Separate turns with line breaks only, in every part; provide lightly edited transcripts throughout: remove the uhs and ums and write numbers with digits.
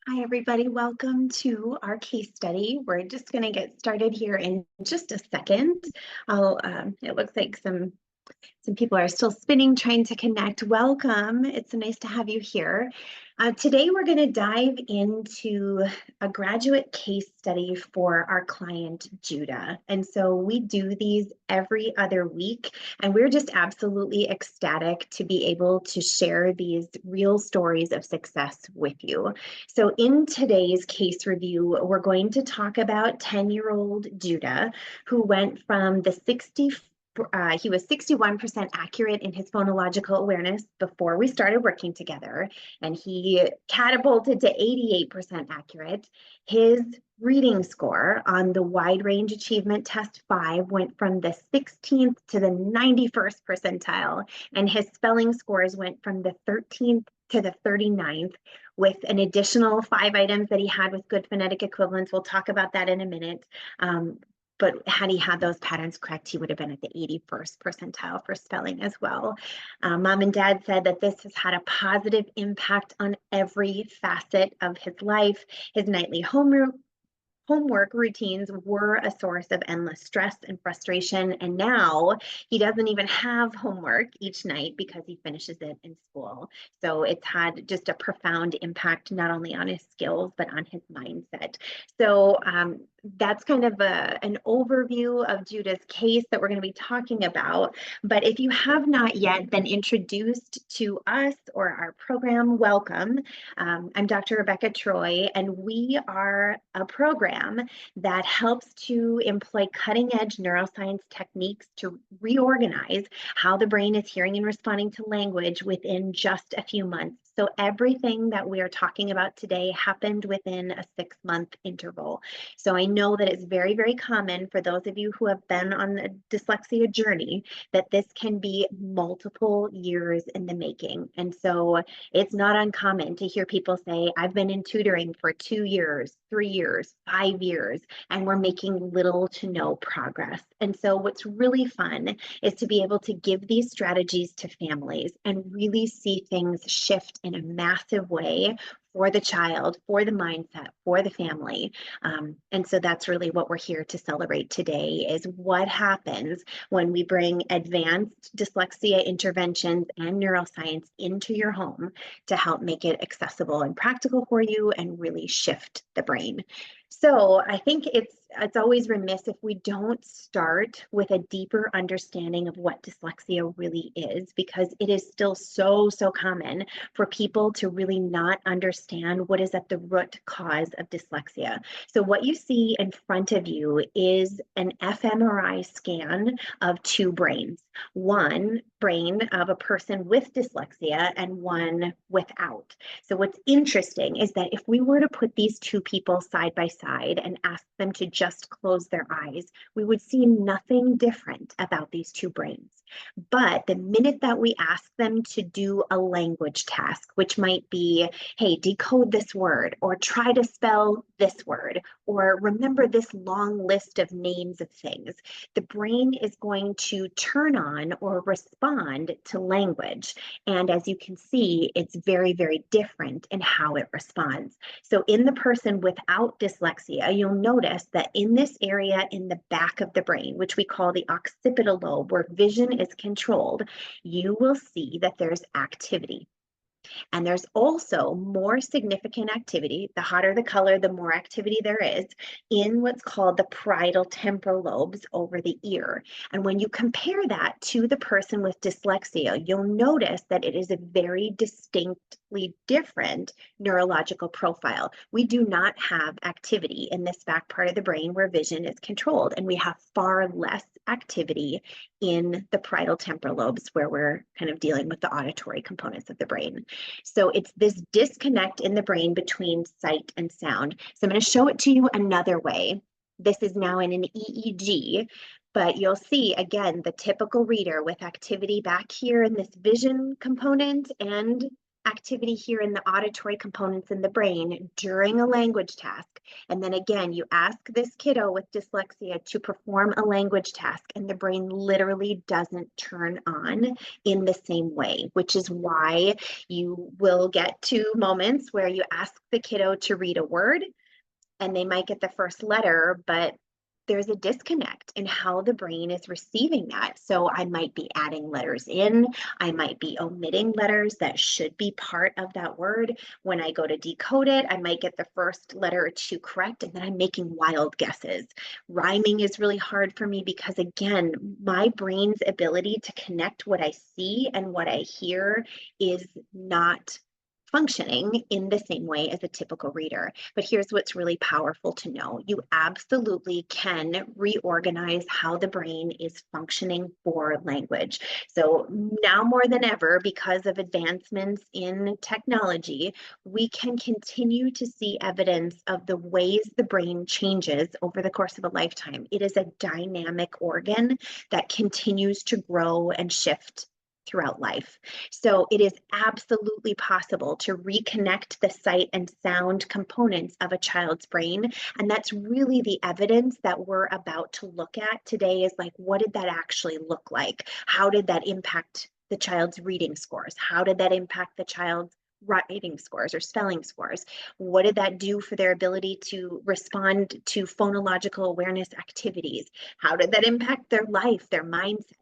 Hi, everybody. Welcome to our case study. We're just going to get started here in just a second. It looks like some people are still spinning, trying to connect. Welcome. It's nice to have you here. Today, we're going to dive into a graduate case study for our client, Judah. And so we do these every other week, and we're just absolutely ecstatic to be able to share these real stories of success with you. So in today's case review, we're going to talk about 10-year-old Judah, who went from the he was 61% accurate in his phonological awareness before we started working together, and he catapulted to 88% accurate. His reading score on the Wide Range Achievement Test 5 went from the 16th to the 91st percentile, and his spelling scores went from the 13th to the 39th, with an additional 5 items that he had with good phonetic equivalents. We'll talk about that in a minute. But had he had those patterns correct, he would have been at the 81st percentile for spelling as well. Mom and Dad said that this has had a positive impact on every facet of his life. His nightly homework routines were a source of endless stress and frustration. And now he doesn't even have homework each night because he finishes it in school. So it's had just a profound impact, not only on his skills, but on his mindset. So that's kind of an overview of Judah's case that we're going to be talking about. But if you have not yet been introduced to us or our program, welcome. I'm Dr. Rebecca Troy, and we are a program that helps to employ cutting-edge neuroscience techniques to reorganize how the brain is hearing and responding to language within just a few months. So everything that we are talking about today happened within a 6-month interval. So I know that it's very, very common for those of you who have been on a dyslexia journey that this can be multiple years in the making. And so it's not uncommon to hear people say, I've been in tutoring for 2 years, 3 years, 5 years, and we're making little to no progress. And so what's really fun is to be able to give these strategies to families and really see things shift in a massive way for the child, for the mindset, for the family. And so that's really what we're here to celebrate today, is what happens when we bring advanced dyslexia interventions and neuroscience into your home to help make it accessible and practical for you and really shift the brain. So I think it's always remiss if we don't start with a deeper understanding of what dyslexia really is, because it is still so common for people to really not understand what is at the root cause of dyslexia. So what you see in front of you is an fMRI scan of 2 brains, one brain of a person with dyslexia and one without. So what's interesting is that if we were to put these 2 people side by side and ask them to just close their eyes, we would see nothing different about these 2 brains. But the minute that we ask them to do a language task, which might be, hey, decode this word, or try to spell this word, or remember this long list of names of things, the brain is going to turn on or respond to language. And as you can see, it's very, very different in how it responds. So in the person without dyslexia, you'll notice that in this area in the back of the brain, which we call the occipital lobe, where vision is controlled, you will see that there's activity. And there's also more significant activity, the hotter the color, the more activity there is, in what's called the parietal temporal lobes over the ear. And when you compare that to the person with dyslexia, you'll notice that it is a very distinctly different neurological profile. We do not have activity in this back part of the brain where vision is controlled, and we have far less activity in the parietal temporal lobes, where we're kind of dealing with the auditory components of the brain. So it's this disconnect in the brain between sight and sound. So I'm going to show it to you another way. This is now in an EEG, but you'll see, again, the typical reader with activity back here in this vision component and activity here in the auditory components in the brain during a language task. And then again, you ask this kiddo with dyslexia to perform a language task, and the brain literally doesn't turn on in the same way, which is why you will get to moments where you ask the kiddo to read a word and they might get the first letter, but there's a disconnect in how the brain is receiving that. So I might be adding letters in, I might be omitting letters that should be part of that word. When I go to decode it, I might get the first letter or two correct, and then I'm making wild guesses. Rhyming is really hard for me because, again, my brain's ability to connect what I see and what I hear is not functioning in the same way as a typical reader. But here's what's really powerful to know. You absolutely can reorganize how the brain is functioning for language. So now more than ever, because of advancements in technology, we can continue to see evidence of the ways the brain changes over the course of a lifetime. It is a dynamic organ that continues to grow and shift throughout life. So it is absolutely possible to reconnect the sight and sound components of a child's brain. And that's really the evidence that we're about to look at today, is like, what did that actually look like? How did that impact the child's reading scores? How did that impact the child's writing scores or spelling scores? What did that do for their ability to respond to phonological awareness activities? How did that impact their life, their mindset?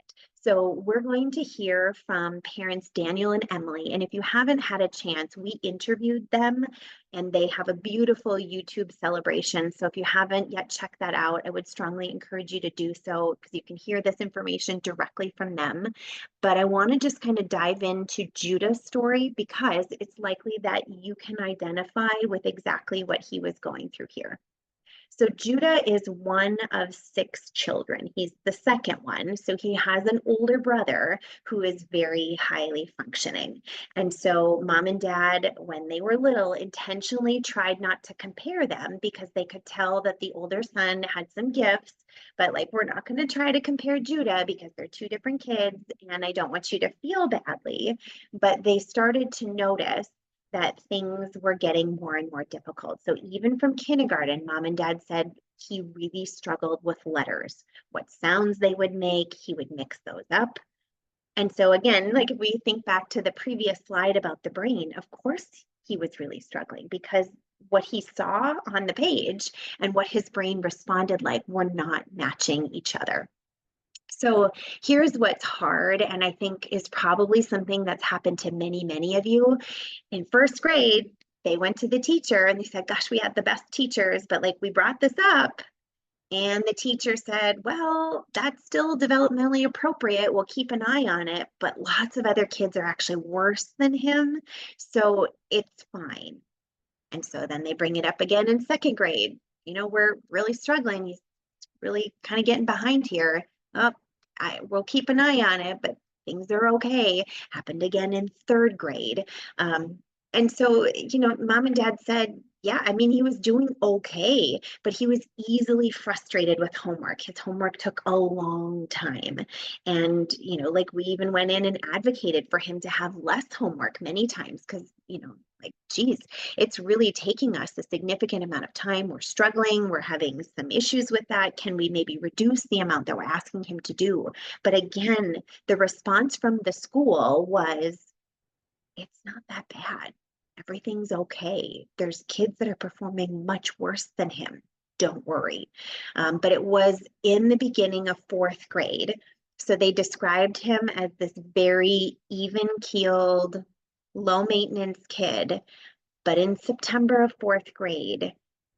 So we're going to hear from parents Daniel and Emily. And if you haven't had a chance, we interviewed them and they have a beautiful YouTube celebration. So if you haven't yet checked that out, I would strongly encourage you to do so, because you can hear this information directly from them. But I want to just kind of dive into Judah's story, because it's likely that you can identify with exactly what he was going through here. So Judah is one of 6 children. He's the second one. So he has an older brother who is very highly functioning. And so mom and dad, when they were little, intentionally tried not to compare them, because they could tell that the older son had some gifts, but like, we're not going to try to compare Judah because they're 2 different kids and I don't want you to feel badly. But they started to notice that things were getting more and more difficult. So even from kindergarten, mom and dad said he really struggled with letters. What sounds they would make, he would mix those up. And so again, like if we think back to the previous slide about the brain, of course he was really struggling, because what he saw on the page and what his brain responded like were not matching each other. So here's what's hard, and I think is probably something that's happened to many, many of you. In first grade, they went to the teacher and they said, gosh, we had the best teachers, but like, we brought this up. And the teacher said, well, that's still developmentally appropriate. We'll keep an eye on it, but lots of other kids are actually worse than him, so it's fine. And so then they bring it up again in second grade. You know, we're really struggling. He's really kind of getting behind here. Oh, we'll keep an eye on it, but things are okay. Happened again in third grade. And so, you know, mom and dad said, yeah, I mean, he was doing okay, but he was easily frustrated with homework. His homework took a long time. And, you know, like we even went in and advocated for him to have less homework many times, because, you know, like, geez, it's really taking us a significant amount of time. We're struggling. We're having some issues with that. Can we maybe reduce the amount that we're asking him to do? But again, the response from the school was, it's not that bad. Everything's okay. There's kids that are performing much worse than him. Don't worry. But it was in the beginning of fourth grade. So they described him as this very even-keeled, low-maintenance kid. But in September of fourth grade,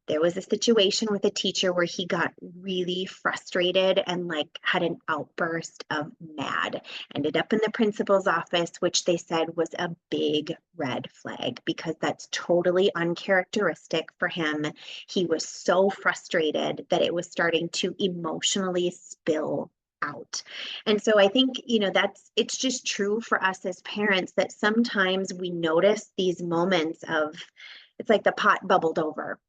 there was a situation with a teacher where he got really frustrated and like had an outburst of mad. Ended up in the principal's office, which they said was a big red flag, because that's totally uncharacteristic for him. He was so frustrated that it was starting to emotionally spill out. And so I think, you know, it's just true for us as parents that sometimes we notice these moments of, it's like the pot bubbled over.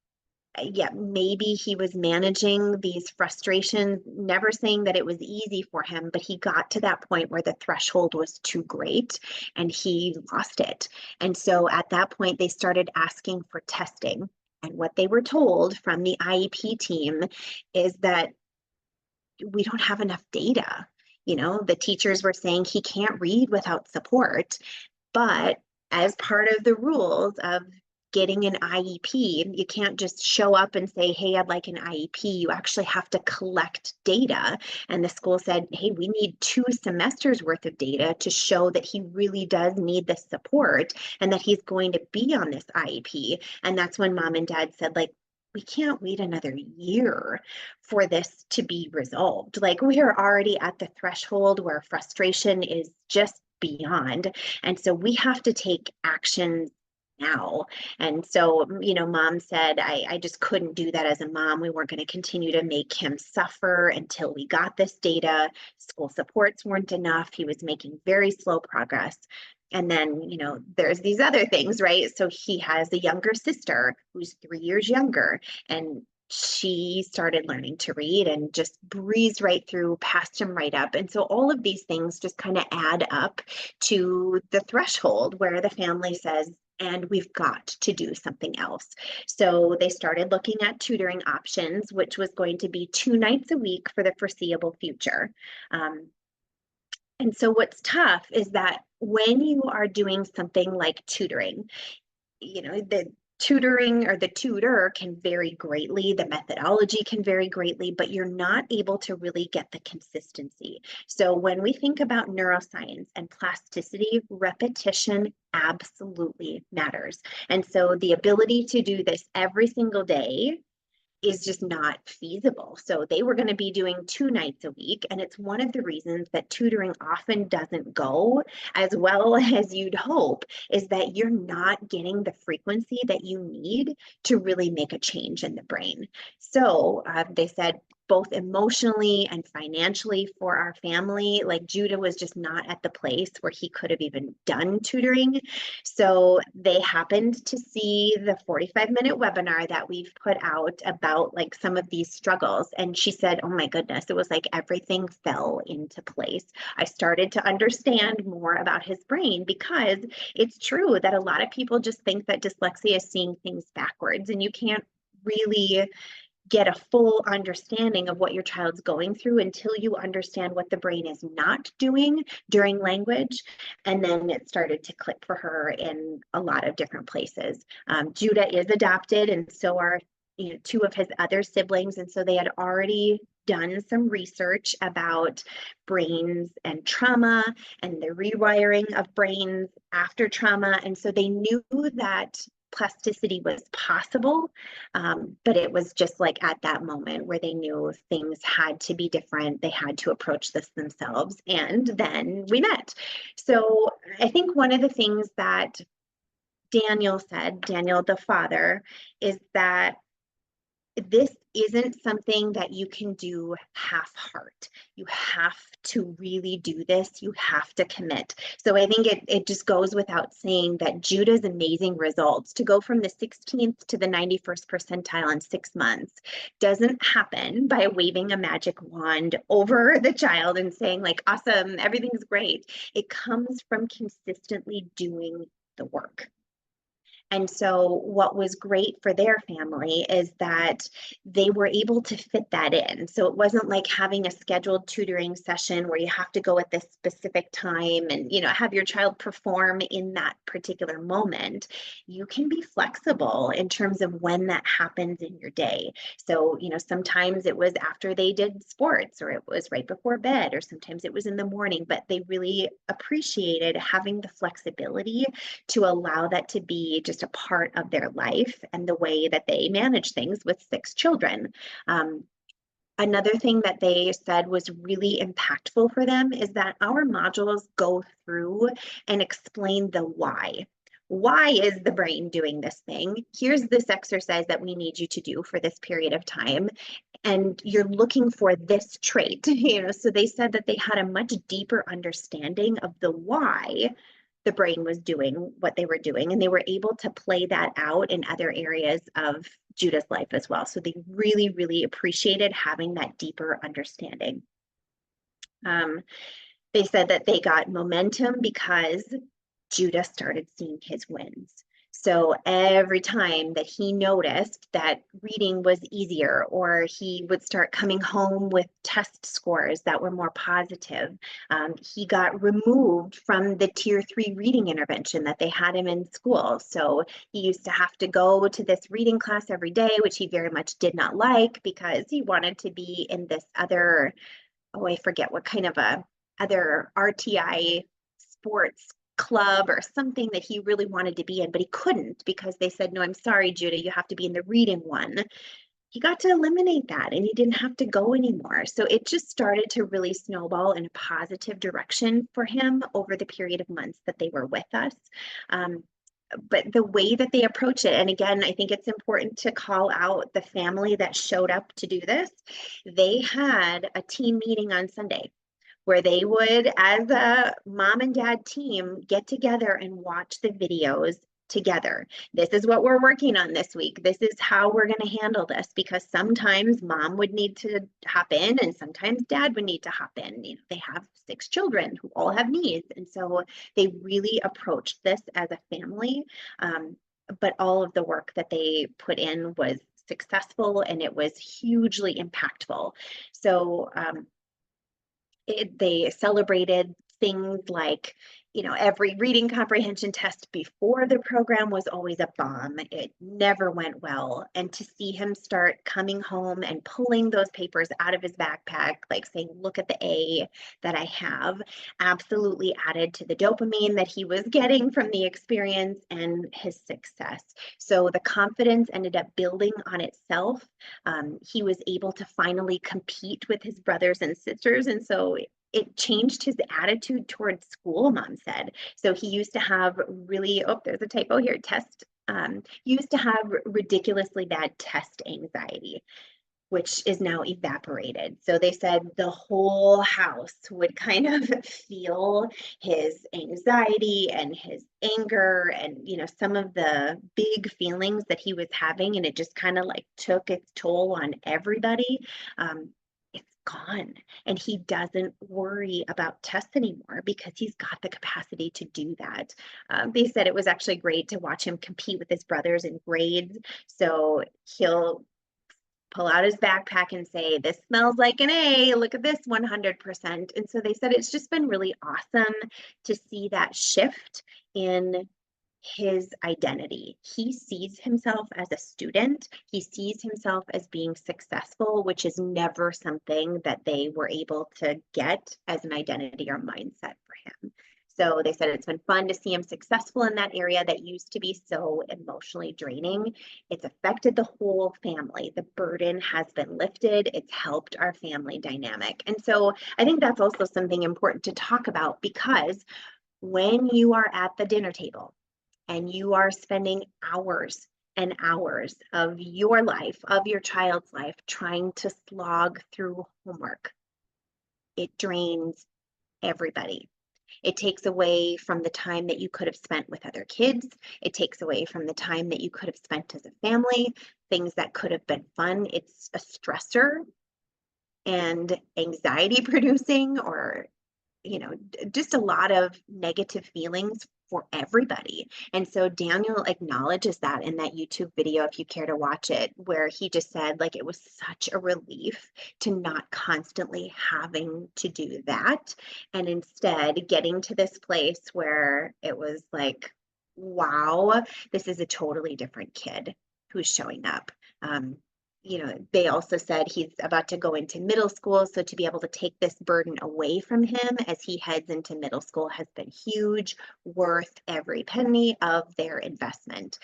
yeah, maybe he was managing these frustrations, never saying that it was easy for him, but he got to that point where the threshold was too great and he lost it. And so at that point, they started asking for testing. And what they were told from the IEP team is that we don't have enough data. You know, the teachers were saying he can't read without support, but as part of the rules of getting an IEP, you can't just show up and say, hey, I'd like an IEP. You actually have to collect data. And the school said, hey, we need 2 semesters worth of data to show that he really does need this support and that he's going to be on this IEP. And that's when mom and dad said, like, we can't wait another year for this to be resolved. Like, we are already at the threshold where frustration is just beyond. And so we have to take action now. And so, mom said, I just couldn't do that as a mom. We weren't going to continue to make him suffer until we got this data. School supports weren't enough. He was making very slow progress. And then, there's these other things, right? So he has a younger sister who's 3 years younger, and she started learning to read and just breezed right through, passed him right up. And so all of these things just kind of add up to the threshold where the family says, and we've got to do something else. So they started looking at tutoring options, which was going to be 2 nights a week for the foreseeable future. And so what's tough is that when you are doing something like tutoring, the tutoring or the tutor can vary greatly, the methodology can vary greatly, but you're not able to really get the consistency. So when we think about neuroscience and plasticity, repetition absolutely matters. And so the ability to do this every single day is just not feasible. So they were going to be doing 2 nights a week. And it's one of the reasons that tutoring often doesn't go as well as you'd hope, is that you're not getting the frequency that you need to really make a change in the brain. So they said, both emotionally and financially for our family, like Judah was just not at the place where he could have even done tutoring. So they happened to see the 45-minute webinar that we've put out about like some of these struggles. And she said, oh my goodness, it was like everything fell into place. I started to understand more about his brain, because it's true that a lot of people just think that dyslexia is seeing things backwards, and you can't really get a full understanding of what your child's going through until you understand what the brain is not doing during language. And then it started to click for her in a lot of different places. Judah is adopted, and so are 2 of his other siblings. And so they had already done some research about brains and trauma and the rewiring of brains after trauma. And so they knew that plasticity was possible, but it was just like at that moment where they knew things had to be different. They had to approach this themselves. And then we met. So I think one of the things that Daniel said, Daniel, the father, is that this isn't something that you can do half-heart. You have to really do this. You have to commit. So I think it just goes without saying that Judah's amazing results, to go from the 16th to the 91st percentile in 6 months, doesn't happen by waving a magic wand over the child and saying like, awesome, everything's great. It comes from consistently doing the work. And so what was great for their family is that they were able to fit that in. So it wasn't like having a scheduled tutoring session where you have to go at this specific time and, have your child perform in that particular moment. You can be flexible in terms of when that happens in your day. So, sometimes it was after they did sports, or it was right before bed, or sometimes it was in the morning, but they really appreciated having the flexibility to allow that to be just a part of their life and the way that they manage things with 6 children. Another thing that they said was really impactful for them is that our modules go through and explain the why. Why is the brain doing this thing? Here's this exercise that we need you to do for this period of time. And you're looking for this trait, so they said that they had a much deeper understanding of the why the brain was doing what they were doing, and they were able to play that out in other areas of Judah's life as well. So they really, really appreciated having that deeper understanding. They said that they got momentum because Judah started seeing his wins. So every time that he noticed that reading was easier, or he would start coming home with test scores that were more positive, he got removed from the tier 3 reading intervention that they had him in school. So he used to have to go to this reading class every day, which he very much did not like because he wanted to be in this other, oh, I forget what kind of a other RTI sports club or something that he really wanted to be in, but he couldn't because they said, no, I'm sorry, Judah, you have to be in the reading one. He got to eliminate that and he didn't have to go anymore. So it just started to really snowball in a positive direction for him over the period of months that they were with us. But the way that they approach it, and again, I think it's important to call out the family that showed up to do this. They had a team meeting on Sunday where they would, as a mom and dad team, get together and watch the videos together. This is what we're working on this week. This is how we're going to handle this, because sometimes mom would need to hop in and sometimes dad would need to hop in. You know, they have 6 children who all have needs. And so they really approached this as a family. But all of the work that they put in was successful and it was hugely impactful. So they celebrated things like, you know, every reading comprehension test before the program was always a bomb. It never went well. And to see him start coming home and pulling those papers out of his backpack, like saying, look at the A that I have, absolutely added to the dopamine that he was getting from the experience and his success. So the confidence ended up building on itself. He was able to finally compete with his brothers and sisters. And so it changed his attitude towards school, mom said. So he used to have really, oh, there's a typo here, used to have ridiculously bad test anxiety, which is now evaporated. So they said the whole house would kind of feel his anxiety and his anger and, you know, some of the big feelings that he was having, and it just kind of like took its toll on everybody. It's gone, and he doesn't worry about tests anymore because he's got the capacity to do that. They said it was actually great to watch him compete with his brothers in grades. So he'll pull out his backpack and say, this smells like an A, look at this 100%. And so they said it's just been really awesome to see that shift in his identity. He sees himself as a student. He sees himself as being successful, which is never something that they were able to get as an identity or mindset for him. So they said it's been fun to see him successful in that area that used to be so emotionally draining. It's affected the whole family. The burden has been lifted. It's helped our family dynamic. And so I think that's also something important to talk about, because when you are at the dinner table and you are spending hours and hours of your life, of your child's life, trying to slog through homework, it drains everybody. It takes away from the time that you could have spent with other kids. It takes away from the time that you could have spent as a family, things that could have been fun. It's a stressor and anxiety producing, or, you know, just a lot of negative feelings for everybody. And so Daniel acknowledges that in that YouTube video, if you care to watch it, where he just said, like, it was such a relief to not constantly having to do that, and instead getting to this place where it was like, wow, this is a totally different kid who's showing up. You know, they also said he's about to go into middle school. So to be able to take this burden away from him as he heads into middle school has been huge, worth every penny of their investment.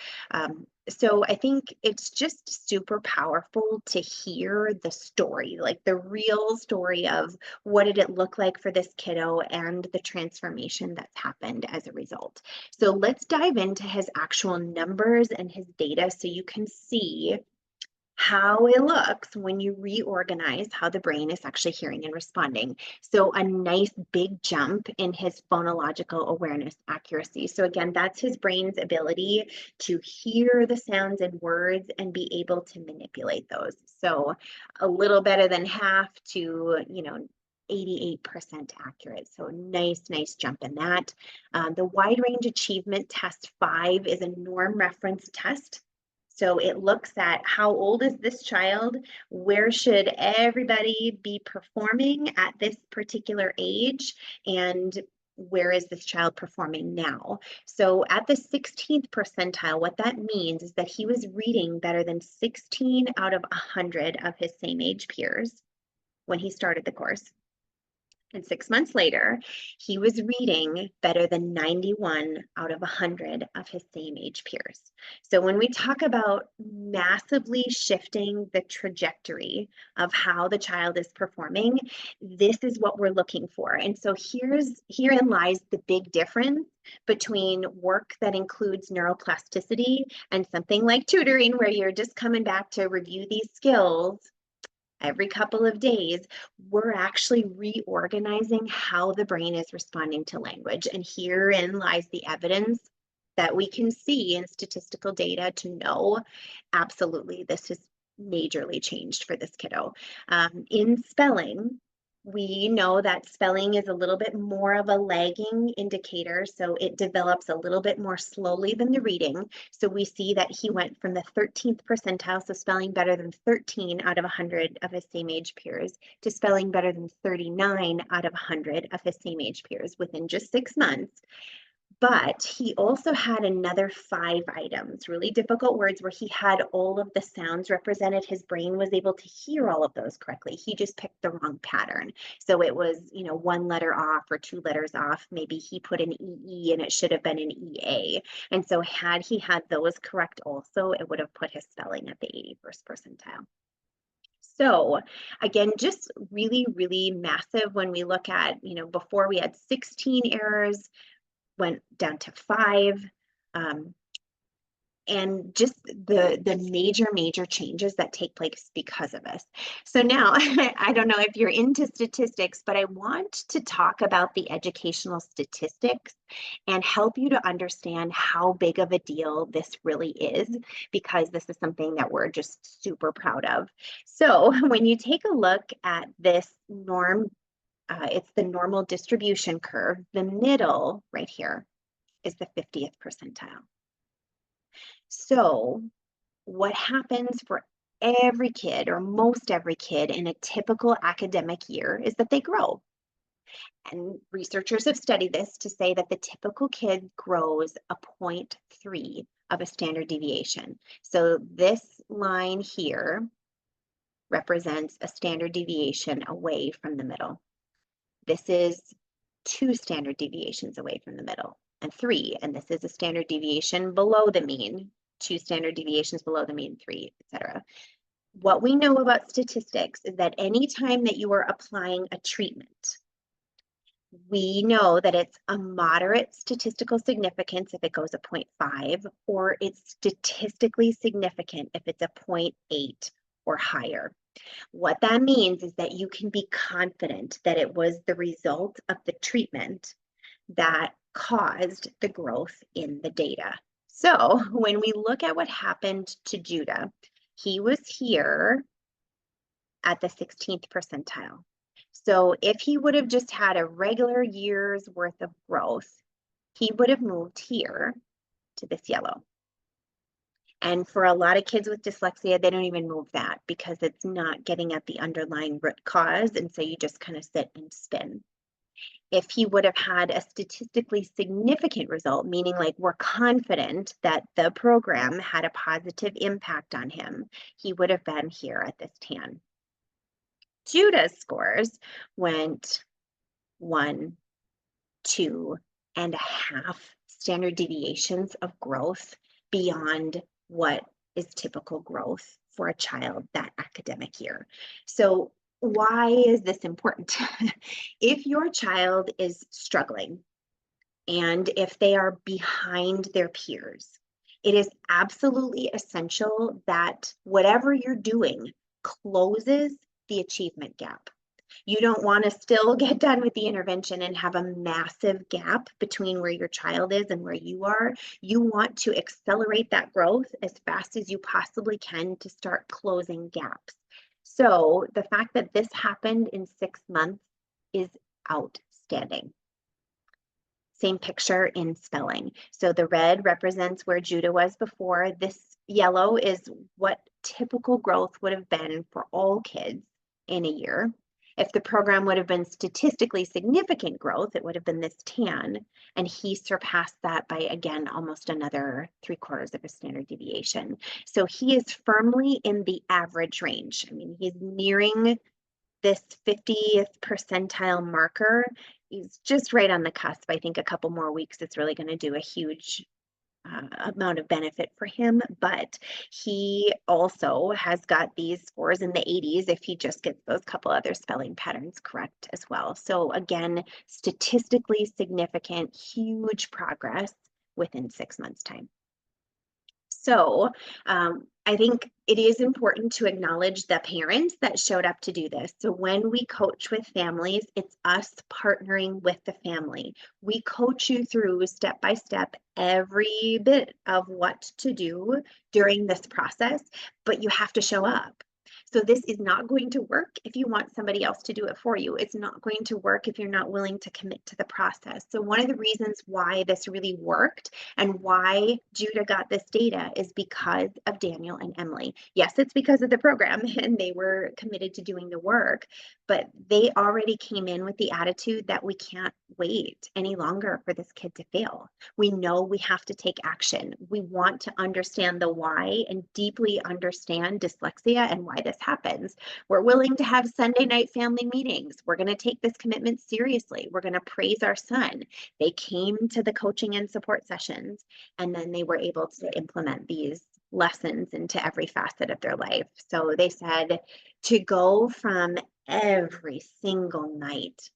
So I think it's just super powerful to hear the story, like the real story of what did it look like for this kiddo and the transformation that's happened as a result. So let's dive into his actual numbers and his data so you can see how it looks when you reorganize how the brain is actually hearing and responding. So a nice big jump in his phonological awareness accuracy. So again, that's his brain's ability to hear the sounds and words and be able to manipulate those. So a little better than half to, 88% accurate. So nice jump in that. The wide range achievement test 5 is a norm reference test. So it looks at how old is this child? Where should everybody be performing at this particular age? And where is this child performing now? So at the 16th percentile, what that means is that he was reading better than 16 out of 100 of his same age peers when he started the course. And 6 months later, he was reading better than 91 out of 100 of his same age peers. So when we talk about massively shifting the trajectory of how the child is performing, this is what we're looking for. And so herein lies the big difference between work that includes neuroplasticity and something like tutoring, where you're just coming back to review these skills every couple of days. We're actually reorganizing how the brain is responding to language. And herein lies the evidence that we can see in statistical data to know absolutely this has majorly changed for this kiddo. In spelling, we know that spelling is a little bit more of a lagging indicator, so it develops a little bit more slowly than the reading. So we see that he went from the 13th percentile, so spelling better than 13 out of 100 of his same age peers, to spelling better than 39 out of 100 of his same age peers within just 6 months. But he also had another 5 items, really difficult words, where he had all of the sounds represented. His brain was able to hear all of those correctly. He just picked the wrong pattern. So it was, 1 letter off or 2 letters off. Maybe he put an EE and it should have been an EA. And so had he had those correct also, it would have put his spelling at the 81st percentile. So again, just really massive when we look at, before we had 16 errors, went down to 5, and just the major changes that take place because of this. So now, I don't know if you're into statistics, but I want to talk about the educational statistics and help you to understand how big of a deal this really is, because this is something that we're just super proud of. So when you take a look at this norm, it's the normal distribution curve. The middle right here is the 50th percentile. So what happens for every kid, or most every kid in a typical academic year, is that they grow. And researchers have studied this to say that the typical kid grows a 0.3 of a standard deviation. So this line here represents a standard deviation away from the middle. This is 2 standard deviations away from the middle, and 3, and this is a standard deviation below the mean, 2 standard deviations below the mean, 3, etc. What we know about statistics is that anytime that you are applying a treatment, we know that it's a moderate statistical significance if it goes a 0.5, or it's statistically significant if it's a 0.8 or higher. What that means is that you can be confident that it was the result of the treatment that caused the growth in the data. So when we look at what happened to Judah, he was here at the 16th percentile. So if he would have just had a regular year's worth of growth, he would have moved here to this yellow. And for a lot of kids with dyslexia, they don't even move that because it's not getting at the underlying root cause. And so you just kind of sit and spin. If he would have had a statistically significant result, meaning like we're confident that the program had a positive impact on him, he would have been here at this tan. Judah's scores went 1, 2.5 standard deviations of growth beyond what is typical growth for a child that academic year. So why is this important? If your child is struggling and if they are behind their peers, It is absolutely essential that whatever you're doing closes the achievement gap. You don't want to still get done with the intervention and have a massive gap between where your child is and where you are. You want to accelerate that growth as fast as you possibly can to start closing gaps. So the fact that this happened in 6 months is outstanding. Same picture in spelling. So the red represents where Judah was before. This yellow is what typical growth would have been for all kids in a year. If the program would have been statistically significant growth, it would have been this tan. And he surpassed that by, again, almost another 3/4 of a standard deviation. So he is firmly in the average range. I mean, he's nearing this 50th percentile marker. He's just right on the cusp. I think a couple more weeks, it's really going to do a huge amount of benefit for him, but he also has got these scores in the 80s if he just gets those couple other spelling patterns correct as well. So again, statistically significant, huge progress within 6 months' time. So I think it is important to acknowledge the parents that showed up to do this. So when we coach with families, it's us partnering with the family. We coach you through step by step every bit of what to do during this process, but you have to show up. So this is not going to work if you want somebody else to do it for you. It's not going to work if you're not willing to commit to the process. So one of the reasons why this really worked and why Judah got this data is because of Daniel and Emily. Yes, it's because of the program and they were committed to doing the work, but they already came in with the attitude that we can't wait any longer for this kid to fail. We know we have to take action. We want to understand the why and deeply understand dyslexia and why this happens. We're willing to have Sunday night family meetings. We're going to take this commitment seriously. We're going to praise our son. They came to the coaching and support sessions, and then they were able to implement these lessons into every facet of their life. So they said to go from every single night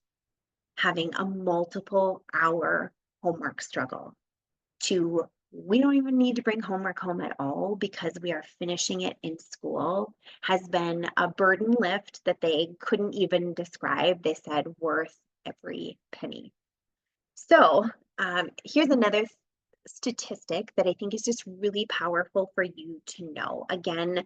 having a multiple hour homework struggle to we don't even need to bring homework home at all because we are finishing it in school has been a burden lift that they couldn't even describe. They said worth every penny. So here's another statistic that I think is just really powerful for you to know. Again,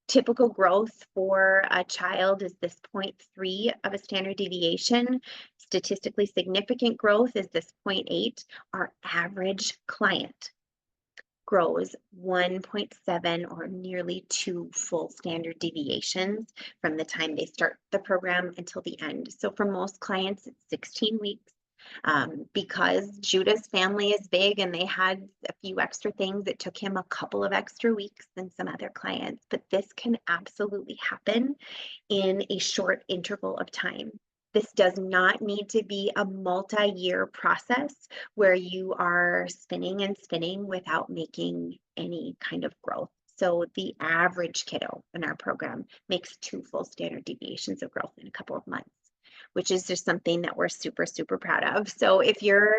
typical growth for a child is this 0.3 of a standard deviation. Statistically significant growth is this 0.8. Our average client grows 1.7 or nearly 2 full standard deviations from the time they start the program until the end. So for most clients, it's 16 weeks. Because Judah's family is big and they had a few extra things, it took him a couple of extra weeks than some other clients, but this can absolutely happen in a short interval of time. This does not need to be a multi-year process where you are spinning and spinning without making any kind of growth. So the average kiddo in our program makes 2 full standard deviations of growth in a couple of months, which is just something that we're super, super proud of. So if you're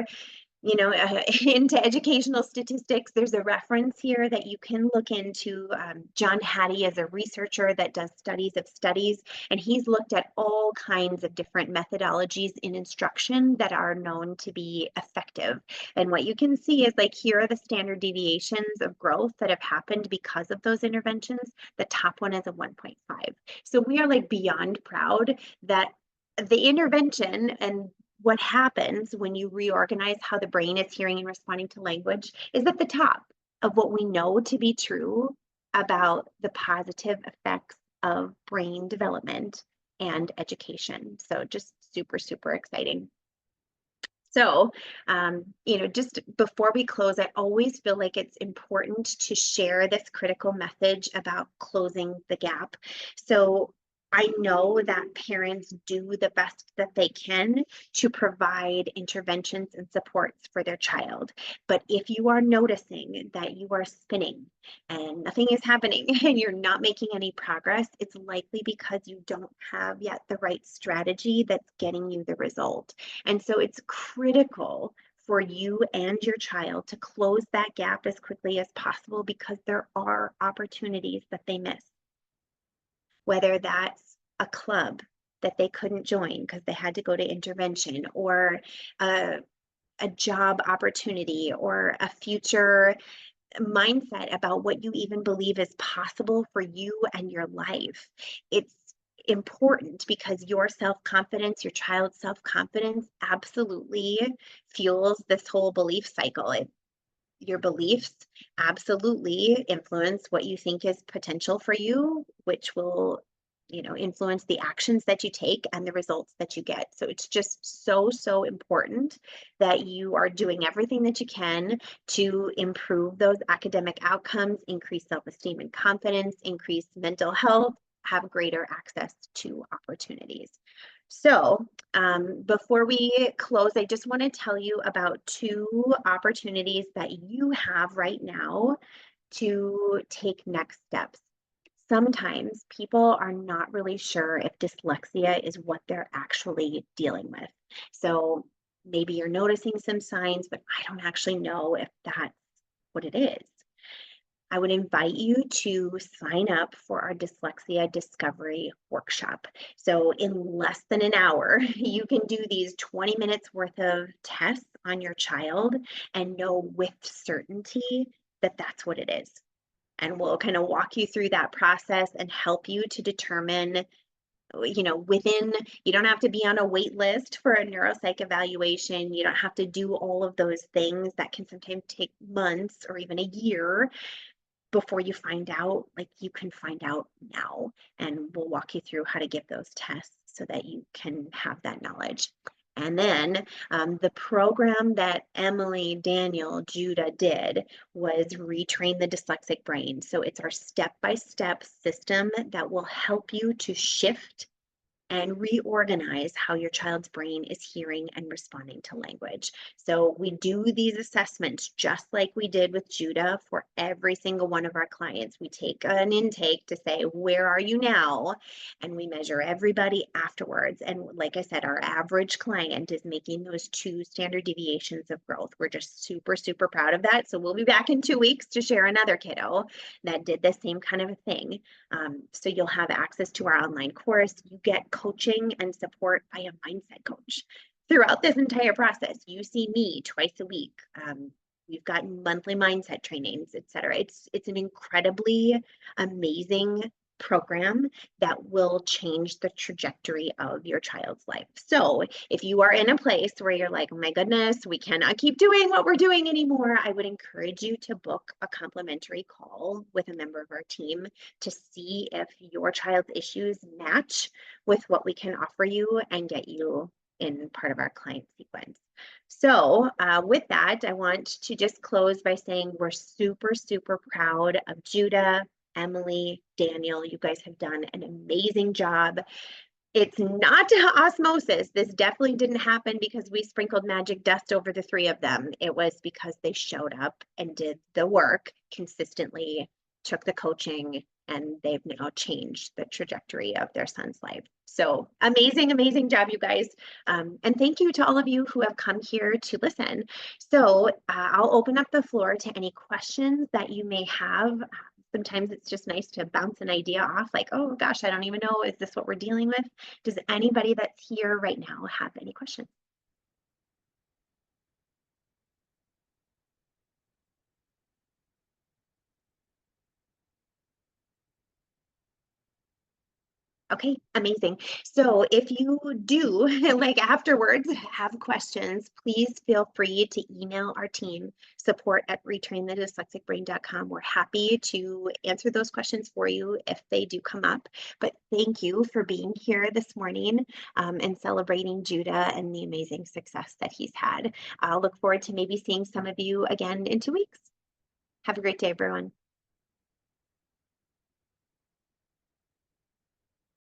into educational statistics, there's a reference here that you can look into. John Hattie is a researcher that does studies of studies, and he's looked at all kinds of different methodologies in instruction that are known to be effective. And what you can see is like, here are the standard deviations of growth that have happened because of those interventions. The top one is a 1.5. So we are like beyond proud that the intervention and what happens when you reorganize how the brain is hearing and responding to language is at the top of what we know to be true about the positive effects of brain development and education. So just super, super exciting. So, just before we close, I always feel like it's important to share this critical message about closing the gap. So I know that parents do the best that they can to provide interventions and supports for their child. But if you are noticing that you are spinning and nothing is happening and you're not making any progress, it's likely because you don't have yet the right strategy that's getting you the result. And so it's critical for you and your child to close that gap as quickly as possible, because there are opportunities that they miss. Whether that's a club that they couldn't join because they had to go to intervention, or a job opportunity, or a future mindset about what you even believe is possible for you and your life. It's important because your self-confidence, your child's self-confidence absolutely fuels this whole belief cycle. Your beliefs absolutely influence what you think is potential for you, which will, influence the actions that you take and the results that you get. So it's just so, so important that you are doing everything that you can to improve those academic outcomes, increase self-esteem and confidence, increase mental health, have greater access to opportunities. So before we close, I just want to tell you about 2 opportunities that you have right now to take next steps. Sometimes people are not really sure if dyslexia is what they're actually dealing with. So maybe you're noticing some signs, but I don't actually know if that's what it is. I would invite you to sign up for our Dyslexia Discovery Workshop. So in less than an hour, you can do these 20 minutes worth of tests on your child and know with certainty that that's what it is. And we'll kind of walk you through that process and help you to determine, you don't have to be on a wait list for a neuropsych evaluation. You don't have to do all of those things that can sometimes take months or even a year before you find out. Like, you can find out now, and we'll walk you through how to get those tests so that you can have that knowledge. And then the program that Emily, Daniel, Judah did was Retrain the Dyslexic Brain. So it's our step-by-step system that will help you to shift and reorganize how your child's brain is hearing and responding to language. So we do these assessments just like we did with Judah for every single one of our clients. We take an intake to say, where are you now? And we measure everybody afterwards. And like I said, our average client is making those 2 standard deviations of growth. We're just super, super proud of that. So we'll be back in 2 weeks to share another kiddo that did the same kind of a thing. So you'll have access to our online course. You get coaching and support by a mindset coach throughout this entire process. You see me twice a week. We've got monthly mindset trainings, etc. It's an incredibly amazing program that will change the trajectory of your child's life. So if you are in a place where you're like, oh my goodness, we cannot keep doing what we're doing anymore, I would encourage you to book a complimentary call with a member of our team to see if your child's issues match with what we can offer you and get you in part of our client sequence. So with that, I want to just close by saying we're super, super proud of Judah, Emily, Daniel. You guys have done an amazing job. It's not osmosis. This definitely didn't happen because we sprinkled magic dust over the 3 of them. It was because they showed up and did the work consistently, took the coaching, and they've now changed the trajectory of their son's life. So amazing, amazing job, you guys. And thank you to all of you who have come here to listen. So I'll open up the floor to any questions that you may have. Sometimes it's just nice to bounce an idea off, like, oh gosh, I don't even know, is this what we're dealing with? Does anybody that's here right now have any questions? Okay, amazing. So if you do, like afterwards, have questions, please feel free to email our team, support@retrainthedyslexicbrain.com. We're happy to answer those questions for you if they do come up. But thank you for being here this morning and celebrating Judah and the amazing success that he's had. I'll look forward to maybe seeing some of you again in 2 weeks. Have a great day, everyone.